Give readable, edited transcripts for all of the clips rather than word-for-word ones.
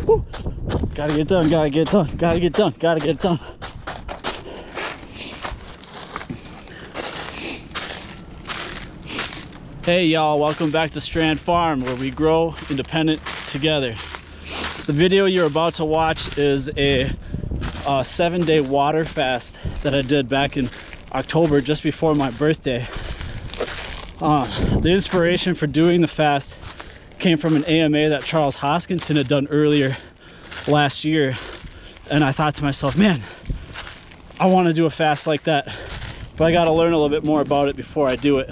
Woo. Gotta get done, gotta get done, gotta get done, gotta get done. Hey y'all, welcome back to Strand Farm, where we grow independent together. The video you're about to watch is a 7-day water fast that I did back in October, just before my birthday. The inspiration for doing the fast came from an AMA that Charles Hoskinson had done earlier last year, and I thought to myself, man, I want to do a fast like that, but I got to learn a little bit more about it before I do it.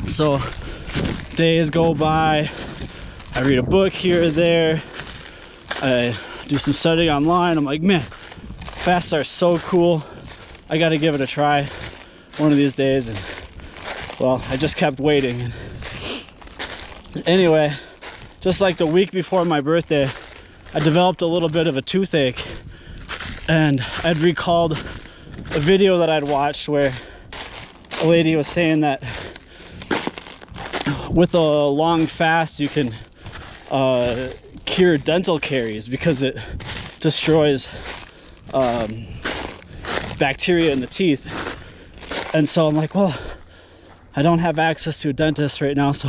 So days go by, I read a book here or there, I do some studying online. I'm like, man, fasts are so cool, I got to give it a try one of these days. And well, I just kept waiting. And anyway, just like the week before my birthday, I developed a little bit of a toothache, and I'd recalled a video that I'd watched where a lady was saying that with a long fast you can cure dental caries because it destroys bacteria in the teeth. And so I'm like, well, I don't have access to a dentist right now, so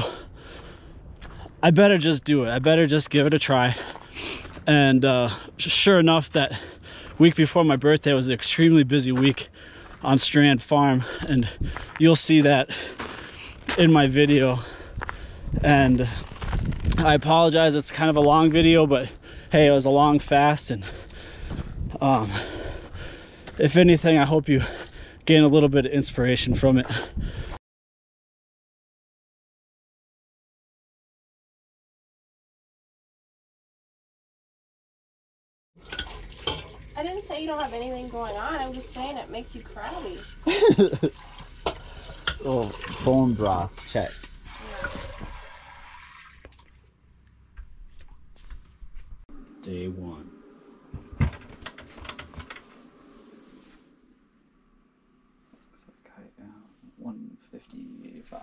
I better just do it. I better just give it a try. And sure enough, that week before my birthday was an extremely busy week on Strand Farm, and you'll see that in my video. And I apologize, it's kind of a long video, but hey, it was a long fast, and if anything, I hope you gain a little bit of inspiration from it. I didn't say you don't have anything going on. I'm just saying it makes you crabby. So, bone broth, check. Day one. Looks like I am 155.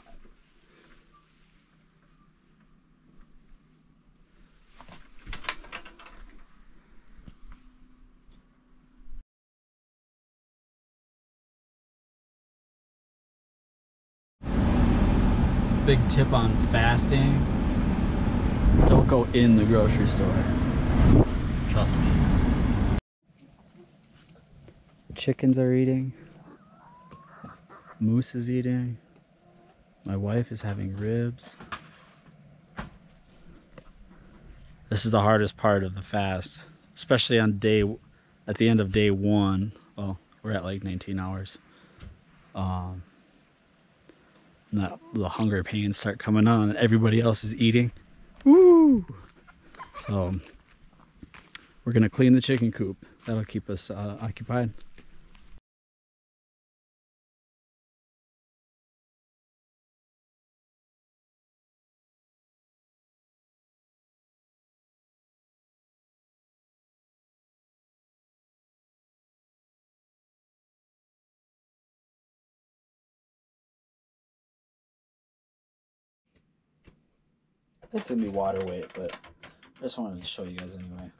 Big tip on fasting: don't go in the grocery store. Trust me. The chickens are eating. Moose is eating. My wife is having ribs. This is the hardest part of the fast, especially at the end of day one. Well, we're at like 19 hours. The hunger pains start coming on and everybody else is eating. Woo! So we're gonna clean the chicken coop. That'll keep us occupied. It's gonna be water weight, but I just wanted to show you guys anyway.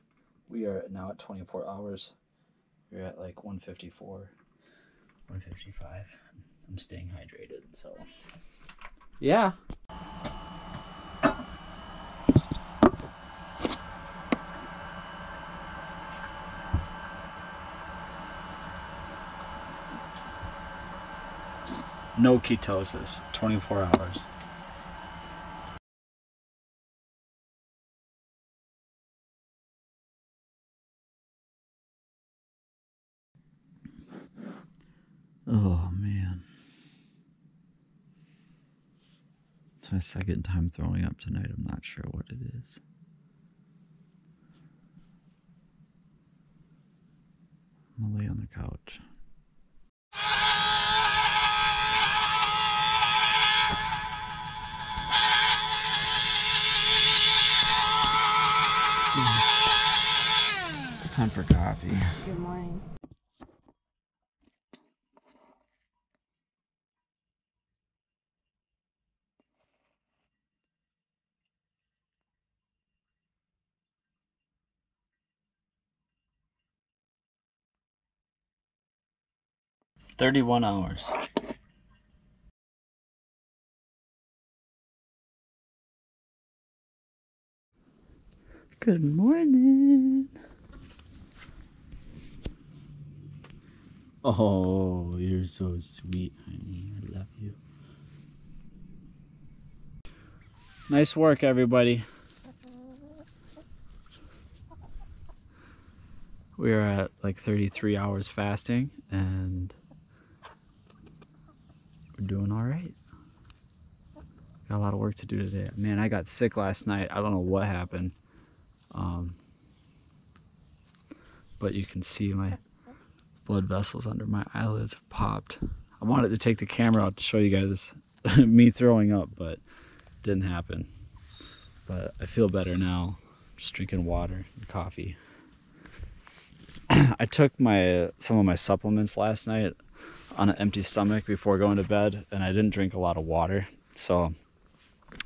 We are now at 24 hours. We're at like 154, 155. I'm staying hydrated, so yeah. No ketosis, 24 hours. Oh man. It's my second time throwing up tonight. I'm not sure what it is. I'm gonna lay on the couch. It's time for coffee. Good morning. 31 hours. Good morning. Oh, you're so sweet, honey. I love you. Nice work, everybody. We are at like 33 hours fasting, and we're doing all right. Got a lot of work to do today. Man, I got sick last night. I don't know what happened. But you can see my blood vessels under my eyelids have popped. I wanted to take the camera out to show you guys me throwing up, but it didn't happen. But I feel better now. Just drinking water and coffee. I took some of my supplements last night on an empty stomach before going to bed, and I didn't drink a lot of water, so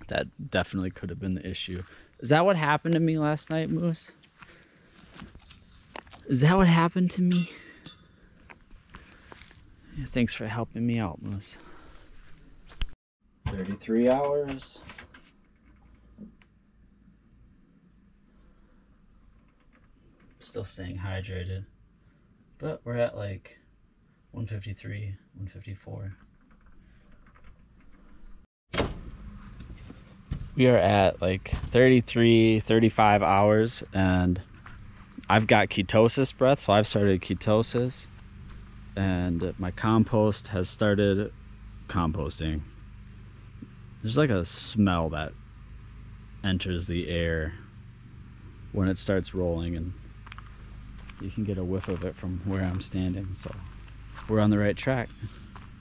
that definitely could have been the issue. Is that what happened to me last night, Moose? Is that what happened to me? Yeah, thanks for helping me out, Moose. 33 hours. Still staying hydrated, but we're at like 153, 154. We are at like 33, 35 hours, and I've got ketosis breath, so I've started ketosis, and my compost has started composting. There's like a smell that enters the air when it starts rolling, and you can get a whiff of it from where I'm standing, so we're on the right track.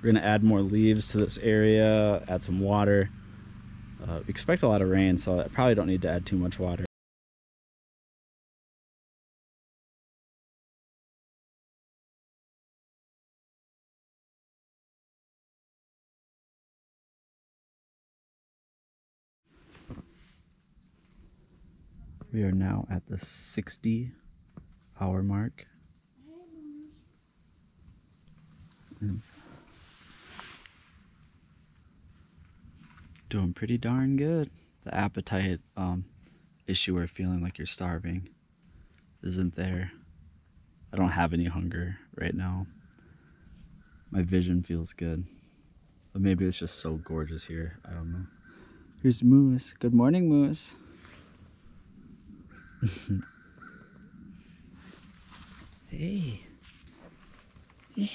We're gonna add more leaves to this area, add some water. We expect a lot of rain, so I probably don't need to add too much water. We are now at the 60-hour mark. It's doing pretty darn good. The appetite issue or feeling like you're starving isn't there. I don't have any hunger right now. My vision feels good. But maybe it's just so gorgeous here. I don't know. Here's Moose. Good morning, Moose. Hey. Yeah.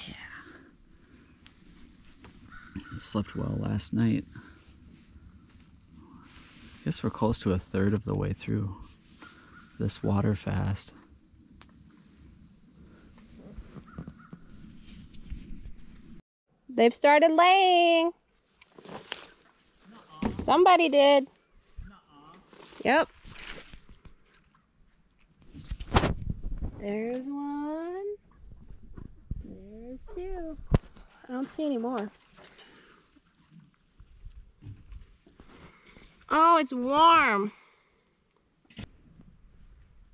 I slept well last night. I guess we're close to a third of the way through this water fast. They've started laying. Somebody did. Yep. There's one. There's two. I don't see any more. Oh, it's warm.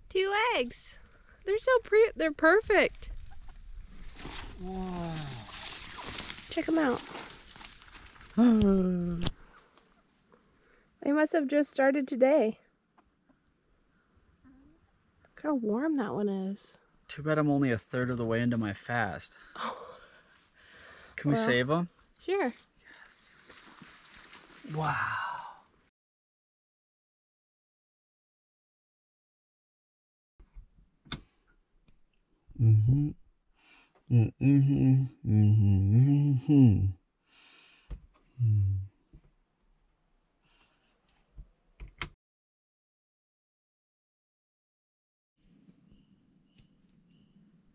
2 eggs. They're so pretty. They're perfect. Wow. Check them out. They must have just started today. Look how warm that one is. Too bad I'm only a third of the way into my fast. Can we save them? Sure. Yes. Wow. Mm-hmm. Mm-hmm. Mm-hmm. Mm.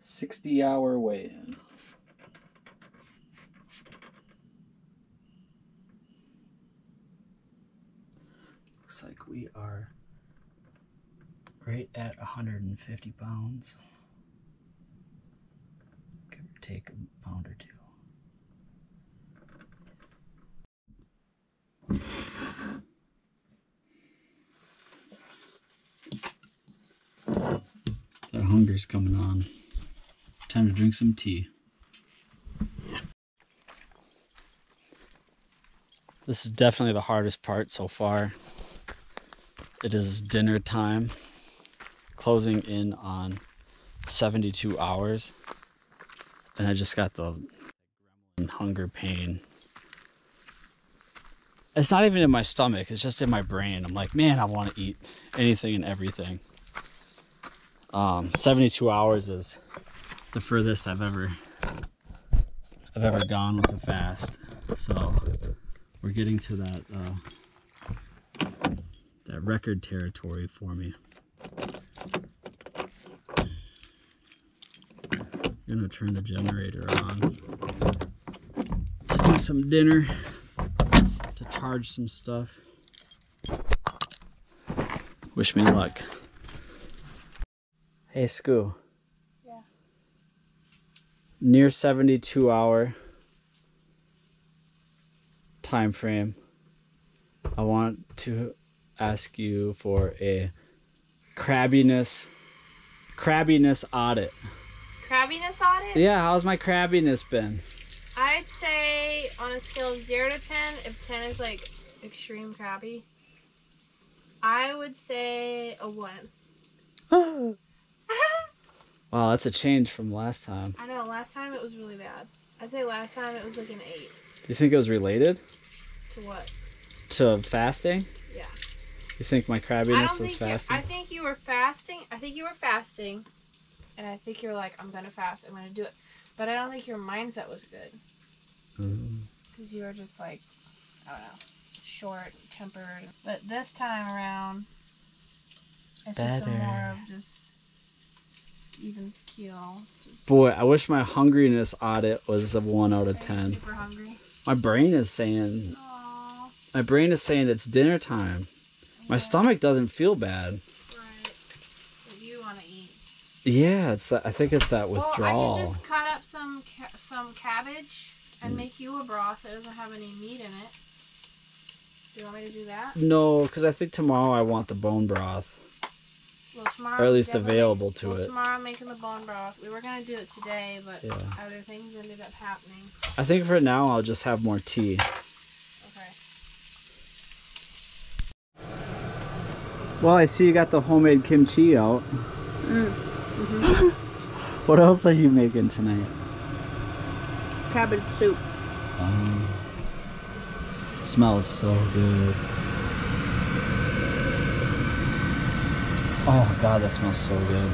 60-hour weigh-in. Looks like we are right at 150 pounds. Give or take a pound or two. That hunger's coming on. Time to drink some tea. This is definitely the hardest part so far. It is dinner time, closing in on 72 hours. And I just got the hunger pain. It's not even in my stomach, it's just in my brain. I'm like, man, I want to eat anything and everything. 72 hours is the furthest I've ever gone with a fast. So we're getting to that that record territory for me. I'm gonna turn the generator on to do some dinner, to charge some stuff. Wish me luck. Hey, Scoo. Yeah. Near 72-hour time frame. I want to ask you for a crabbiness audit. Crabbiness audit? Yeah, how's my crabbiness been? I'd say on a scale of 0 to 10, if 10 is like extreme crabby, I would say a 1. Wow, that's a change from last time. I know, last time it was really bad. I'd say last time it was like an 8. Do you think it was related? To what? To fasting? Yeah. You think my crabbiness was fasting? I think you were fasting. And I think you were like, I'm going to fast. I'm going to do it. But I don't think your mindset was good. Because you were just like, I don't know, short-tempered. But this time around, it's just more of just even keel. Boy, I wish my hungriness audit was a 1 out of 10. Super hungry. My brain is saying, it's dinner time. My stomach doesn't feel bad. Right. But you want to eat. Yeah, I think it's that withdrawal. Well, I can just cut up some cabbage and make you a broth that doesn't have any meat in it. Do you want me to do that? No, because I think tomorrow I want the bone broth. Well, tomorrow, or at least available to it. Tomorrow I'm making the bone broth. We were going to do it today, but yeah. Other things ended up happening. I think for now I'll just have more tea. Okay. Well, I see you got the homemade kimchi out. What else are you making tonight? Cabbage soup. It smells so good. Oh God, that smells so good.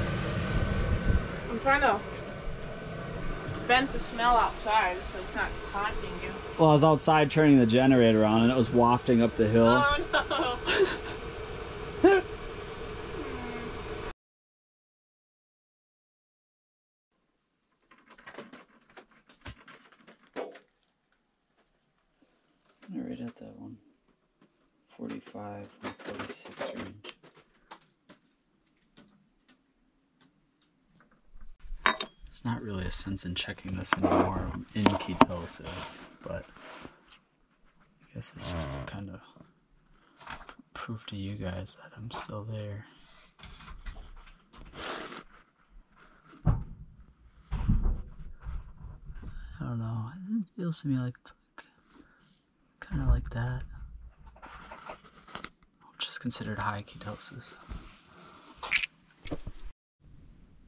I'm trying to vent the smell outside so it's not taunting you. Well, I was outside turning the generator on and it was wafting up the hill. Oh no. Right at that 145, 146 range. There's not really a sense in checking this anymore in ketosis, but I guess it's just to kind of prove to you guys that I'm still there. I don't know. It feels to me like it's kind of like that, which is considered high ketosis.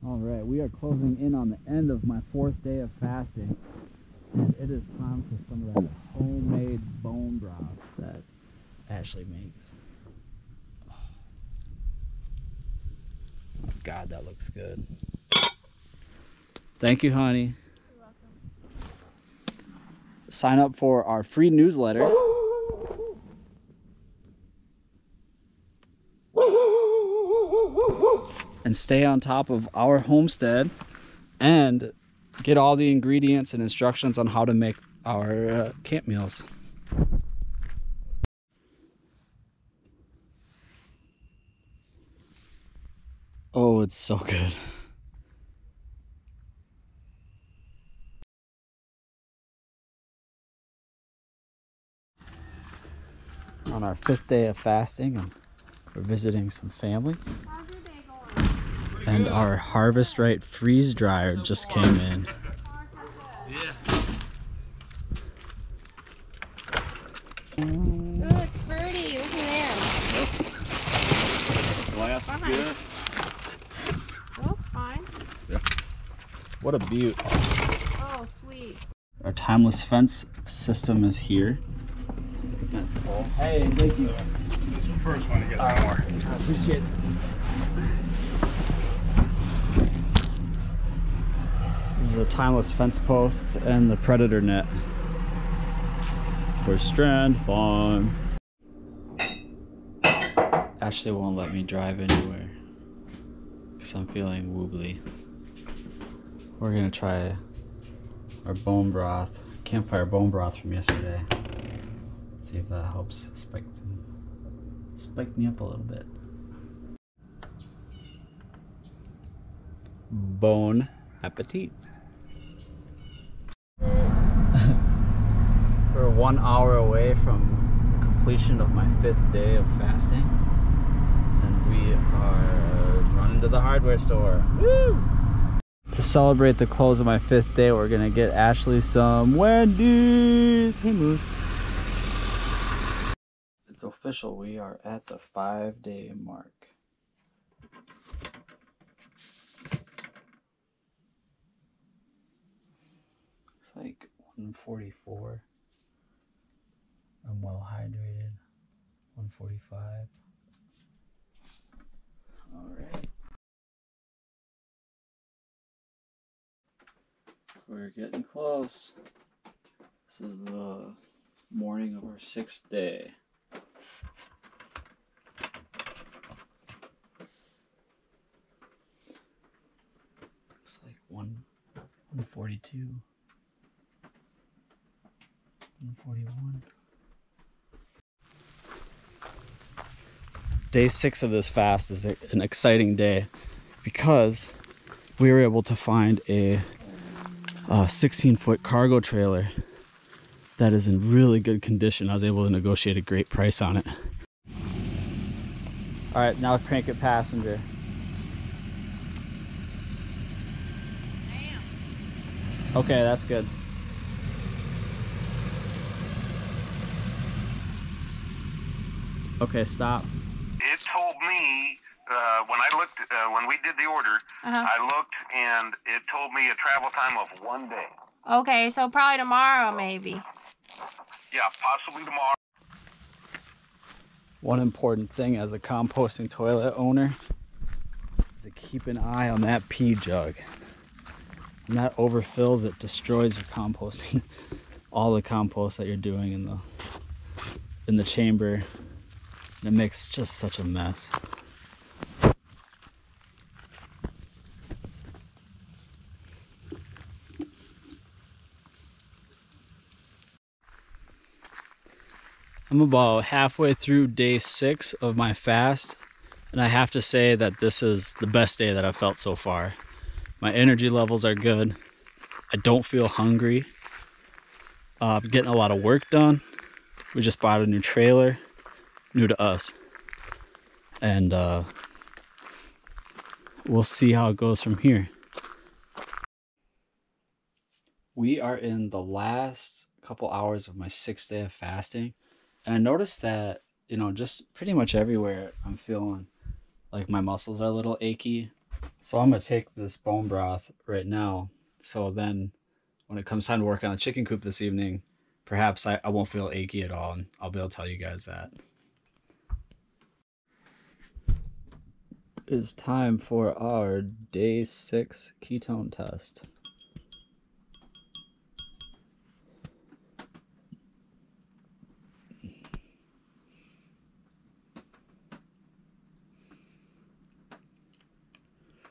Alright, we are closing in on the end of my 4th day of fasting, and it is time for some of that homemade bone broth that Ashley makes. Oh God, that looks good. Thank you, honey. You're welcome. Sign up for our free newsletter. And stay on top of our homestead and get all the ingredients and instructions on how to make our camp meals. Oh, it's so good. On our 5th day of fasting, and we're visiting some family. How's your day going? And our Harvest Right freeze dryer just came in. Yeah. fine. Good. Well, it's fine. Yeah. What a beaut. Oh, sweet. Our timeless fence system is here. Fence poles. Hey, thank you. This is the first one to get some more. I appreciate it. This is the timeless fence posts and the predator net for Strand Farm. Ashley won't let me drive anywhere because I'm feeling wobbly. We're gonna try our bone broth, campfire bone broth from yesterday. See if that helps spike me up a little bit. Bon appetit. We're 1 hour away from the completion of my 5th day of fasting, and we are running to the hardware store. Woo! To celebrate the close of my 5th day, we're gonna get Ashley some Wendy's. Hey, Moose. It's official, we are at the 5-day mark. It's like 1:44. I'm well hydrated. 1:45. All right. We're getting close. This is the morning of our 6th day. Looks like 1:42. 1:41. Day 6 of this fast is an exciting day because we were able to find a 16-foot cargo trailer that is in really good condition. I was able to negotiate a great price on it. All right, now crank it passenger. Okay, that's good. Okay, stop. It told me when I looked when we did the order, I looked and it told me a travel time of 1 day. Okay, so probably tomorrow, maybe. Yeah, possibly tomorrow. One important thing as a composting toilet owner is to keep an eye on that pee jug. When that overfills, it destroys your composting, all the compost that you're doing in the chamber. It makes just such a mess. I'm about halfway through day 6 of my fast, and I have to say that this is the best day that I've felt so far. My energy levels are good. I don't feel hungry. I'm getting a lot of work done. We just bought a new trailer, new to us, and we'll see how it goes from here. We are in the last couple hours of my 6th day of fasting, and I noticed that, you know, just pretty much everywhere I'm feeling like my muscles are a little achy. So I'm gonna take this bone broth right now, so then when it comes time to work on a chicken coop this evening, perhaps I won't feel achy at all, and I'll be able to tell you guys that. It is time for our day 6 ketone test.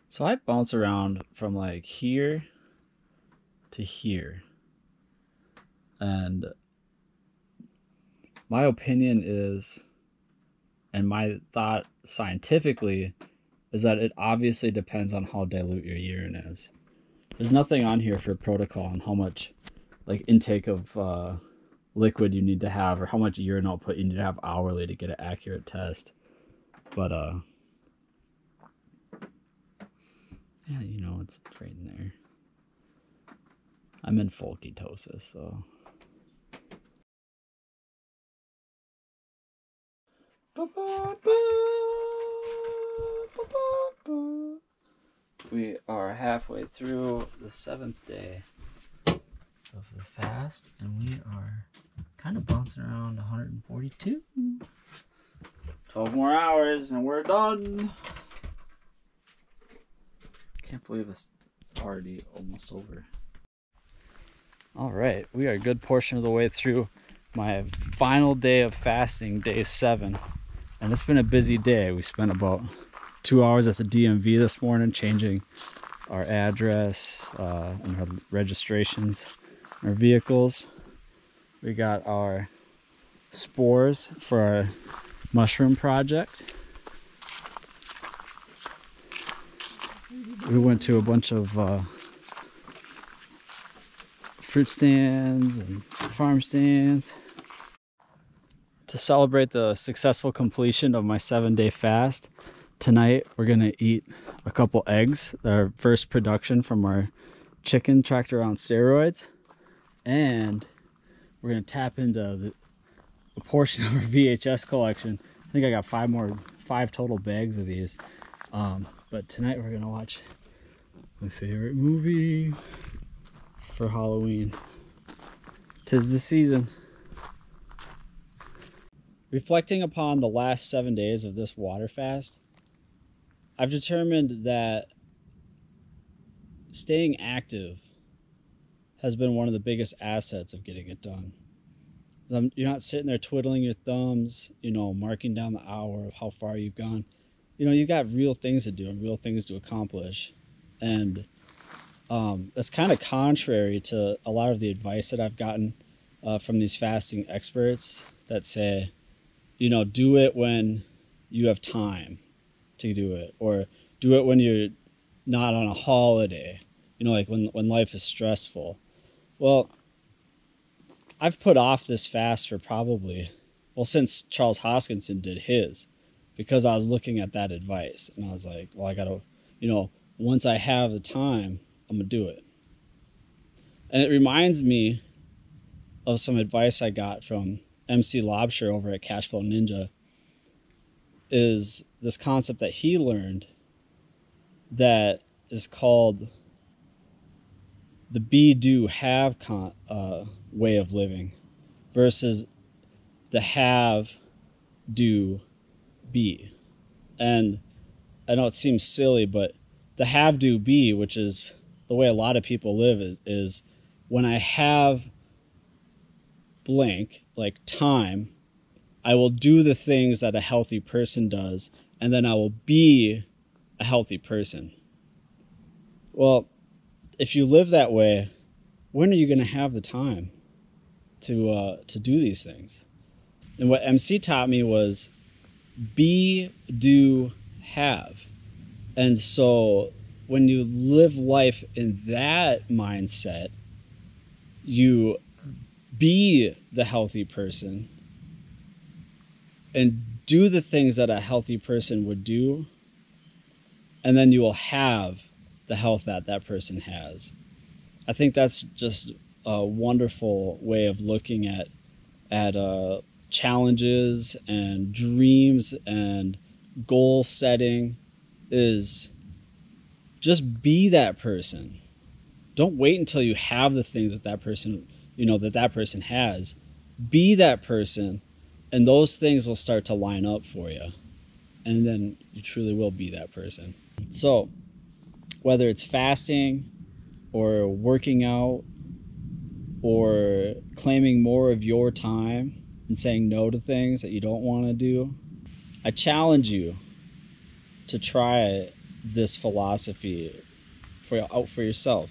So I bounce around from like here to here, and my opinion is, and my thought scientifically, is that it obviously depends on how dilute your urine is. There's nothing on here for protocol on how much like intake of liquid you need to have, or how much urine output you need to have hourly to get an accurate test. But yeah, you know, it's right in there. I'm in full ketosis, so. We are halfway through the 7th day of the fast, and we are kind of bouncing around 142. 12 more hours and we're done. Can't believe it's already almost over. All right, we are a good portion of the way through my final day of fasting, day 7. And it's been a busy day. We spent about 2 hours at the DMV this morning changing our address and our registrations, our vehicles. We got our spores for our mushroom project. We went to a bunch of fruit stands and farm stands. To celebrate the successful completion of my 7-day fast, tonight we're gonna eat a couple eggs, our first production from our chicken tractor on steroids, and we're gonna tap into a portion of our VHS collection. I think I got 5 total bags of these. But tonight we're gonna watch my favorite movie for Halloween. 'Tis the season. Reflecting upon the last 7 days of this water fast, I've determined that staying active has been one of the biggest assets of getting it done. You're not sitting there twiddling your thumbs, marking down the hour of how far you've gone. You've got real things to do and real things to accomplish. And that's kind of contrary to a lot of the advice that I've gotten from these fasting experts that say, do it when you have time to do it, or do it when you're not on a holiday, like when life is stressful. Well, I've put off this fast for since Charles Hoskinson did his, because I was looking at that advice and I was like, well, I gotta, once I have the time, I'm gonna do it. And it reminds me of some advice I got from MC Lobsher over at Cashflow Ninja, is this concept that he learned that is called the be, do, have way of living versus the have, do, be. And I know it seems silly, but the have, do, be, which is the way a lot of people live, is when I have blank, like time, I will do the things that a healthy person does, and then I will be a healthy person. Well, if you live that way, when are you going to have the time to do these things? And what MC taught me was be, do, have. And so when you live life in that mindset, you be the healthy person and do the things that a healthy person would do, and then you will have the health that that person has. I think that's just a wonderful way of looking at challenges and dreams and goal setting, is just be that person. Don't wait until you have the things that person, that person has. Be that person, and those things will start to line up for you. And then you truly will be that person. So whether it's fasting or working out or claiming more of your time and saying no to things that you don't want to do, I challenge you to try this philosophy out for yourself.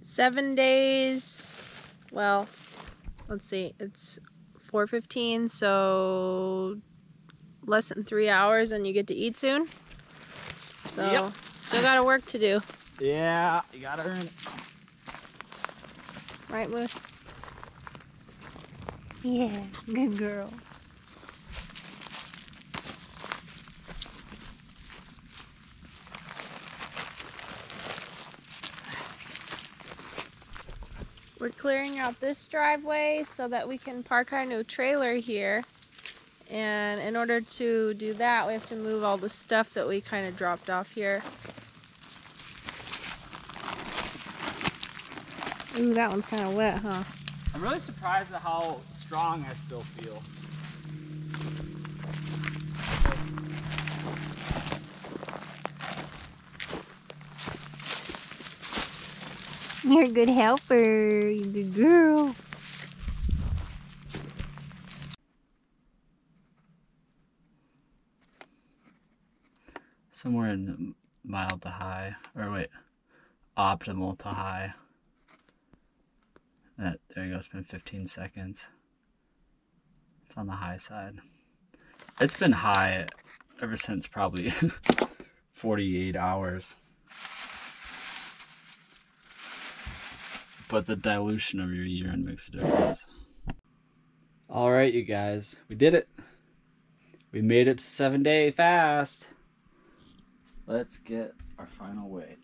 7 days. Well, let's see. It's 4:15, so less than 3 hours, and you get to eat soon. So yep. Still got work to do. Yeah, you gotta earn it. Right, Moose? Yeah, good girl. We're clearing out this driveway so that we can park our new trailer here And in order to do that, we have to move all the stuff that we kind of dropped off here. Ooh, that one's kind of wet, huh? I'm really surprised at how strong I still feel. You're a good helper. You're a good girl. Somewhere in mild to high, or wait, optimal to high. There you go, it's been 15 seconds. It's on the high side. It's been high ever since probably 48 hours. But the dilution of your urine makes a difference. Alright, you guys, we did it. We made it to 7-day fast. Let's get our final weight.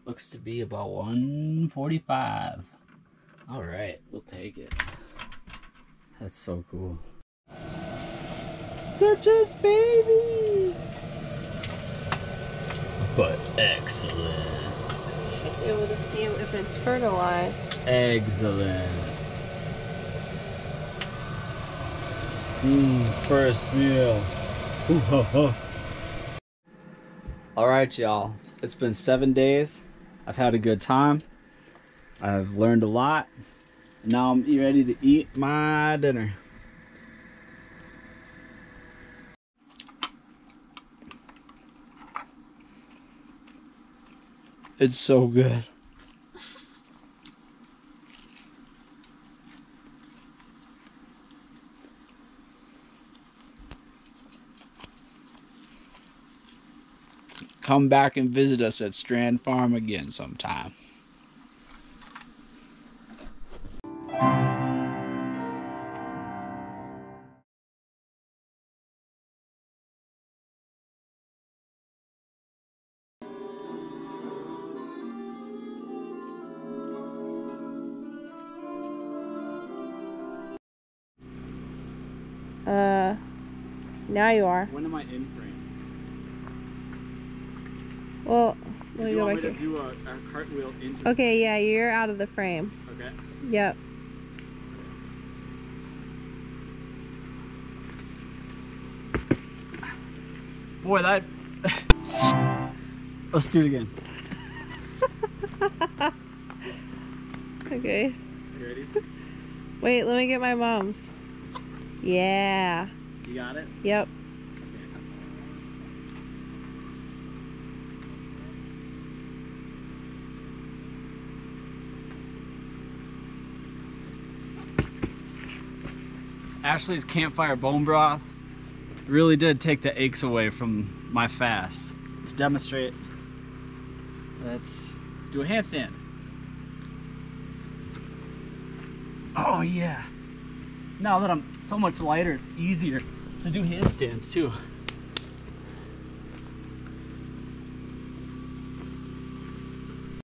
Looks to be about 145. All right, we'll take it. That's so cool. They're just babies, but excellent. Should be able to see if it's fertilized. Excellent. First meal. All right, y'all. It's been 7 days. I've had a good time. I've learned a lot. And now I'm ready to eat my dinner. It's so good. Come back and visit us at Strand Farm again sometime. Now you are. When am I in frame? Well, let me you go want back me here. to do a cartwheel into Okay, yeah, you're out of the frame. Okay. Yep. Boy, that... Let's do it again. Okay. You ready? Wait, let me get my mom's. Yeah. You got it? Yep. Ashley's campfire bone broth really did take the aches away from my fast. To demonstrate, let's do a handstand. Oh yeah. Now that I'm so much lighter, it's easier to do handstands too.